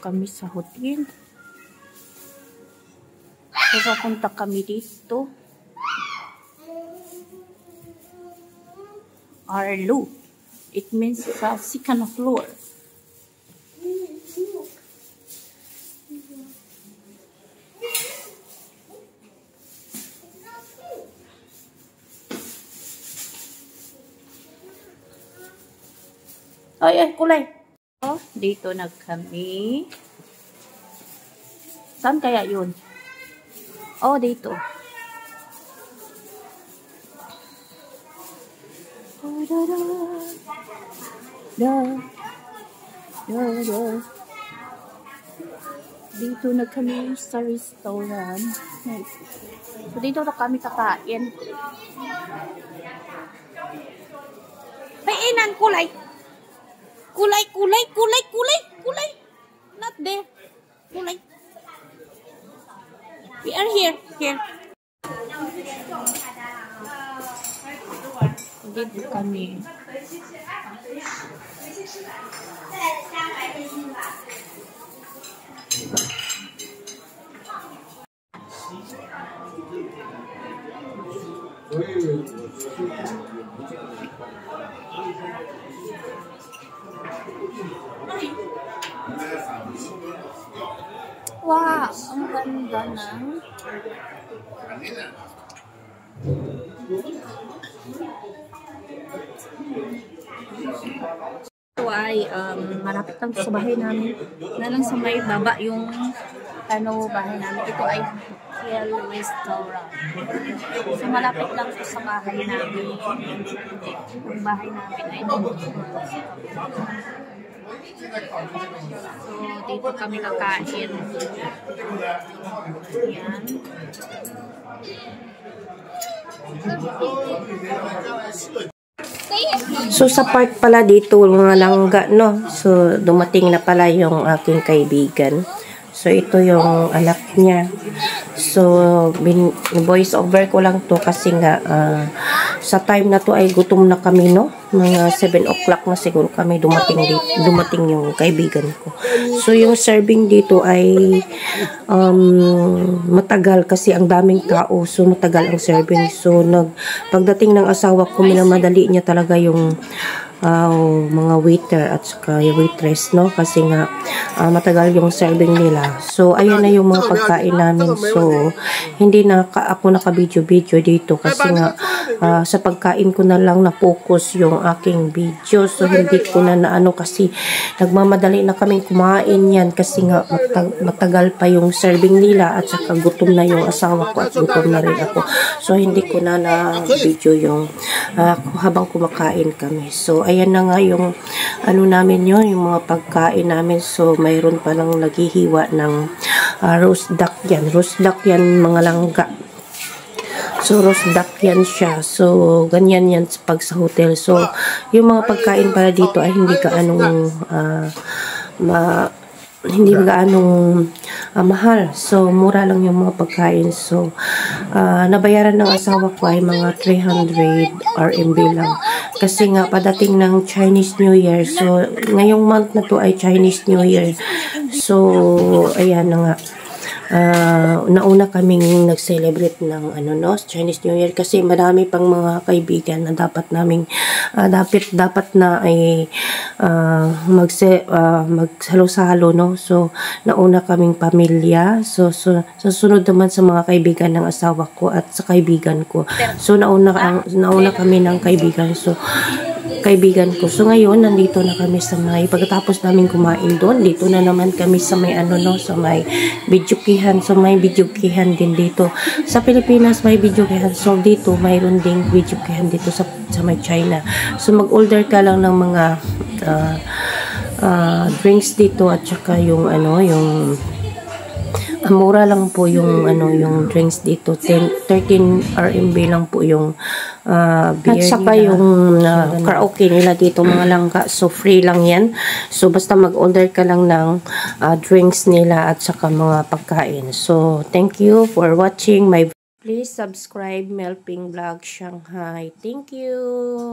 kami sa hotel. So, papunta kami dito. Arlo. It means sa second floor. Ay, kulay. Oh, dito na kami. Saan kaya yun? Oh, dito. Oh, dito na kami sa restaurant. So, dito na kami kakain. Painan, kulay. Kulay. Not there. Kulay. We are here. Dito kami. Wow, ang ganda ng ito ay malapit lang sa bahay namin. Na lang sa may baba yung bahay namin. Ito ay hotel restaurant. So malapit lang sa bahay namin. Yung bahay namin ay so, dito kami kakain. Yan. So, sa park pala dito, mga langga, no? So, dumating na pala yung aking kaibigan. So, ito yung anak niya. So, voice over ko lang to kasi nga, sa time na to ay gutom na kami, no? Mga 7 o'clock na siguro kami dumating yung kaibigan ko. So, yung serving dito ay matagal kasi ang daming tao. So, matagal ang serving. So, pagdating ng asawa ko, minamadali niya talaga yung mga waiter at saka yung waitress, no? Kasi nga, matagal yung serving nila. So, ayan na yung mga pagkain namin. So, hindi na ako naka-video-video dito kasi nga, sa pagkain ko na lang na-focus yung aking video. So, hindi ko na kasi nagmamadali na kaming kumain yan kasi nga, matagal pa yung serving nila at saka gutom na yung asawa ko at gutom na rin ako. So, hindi ko na na-video yung habang kumakain kami. So, ayan na nga yung namin yun, yung mga pagkain namin. So, mayroon pa lang naghihiwa ng roast duck yan. Roast duck yan, mga langga. So, roast duck yan siya. So, ganyan yan pag sa hotel. So, yung mga pagkain pala dito ay hindi gaanong mahal. So, mura lang yung mga pagkain. So, nabayaran ng asawa ko ay mga 300 RMB lang. Kasi nga, padating ng Chinese New Year. So, ngayong month na to ay Chinese New Year. So, ayan na nga. Nauna kaming nag-celebrate ng Chinese New Year kasi marami pang mga kaibigan na dapat na ay magsalo-salo, no? So, nauna kaming pamilya. So, sunod naman sa mga kaibigan ng asawa ko at sa kaibigan ko. So, nauna kami ng kaibigan. So, So, ngayon, nandito na kami sa pagkatapos namin kumain doon, dito na naman kami sa sa may Bidyukihan. So, may Bidyukihan din dito. Sa Pilipinas, may Bidyukihan. So, dito, mayroon ding Bidyukihan dito sa may China. So, mag-order ka lang ng mga drinks dito at saka yung mura lang po yung yung drinks dito. 13 RMB lang po yung beer at saka nila. Yung karaoke nila dito, mga langka. So, free lang yan. So, basta mag-order ka lang ng drinks nila at saka mga pagkain. So, thank you for watching my video. Please subscribe Melping Vlog Shanghai. Thank you.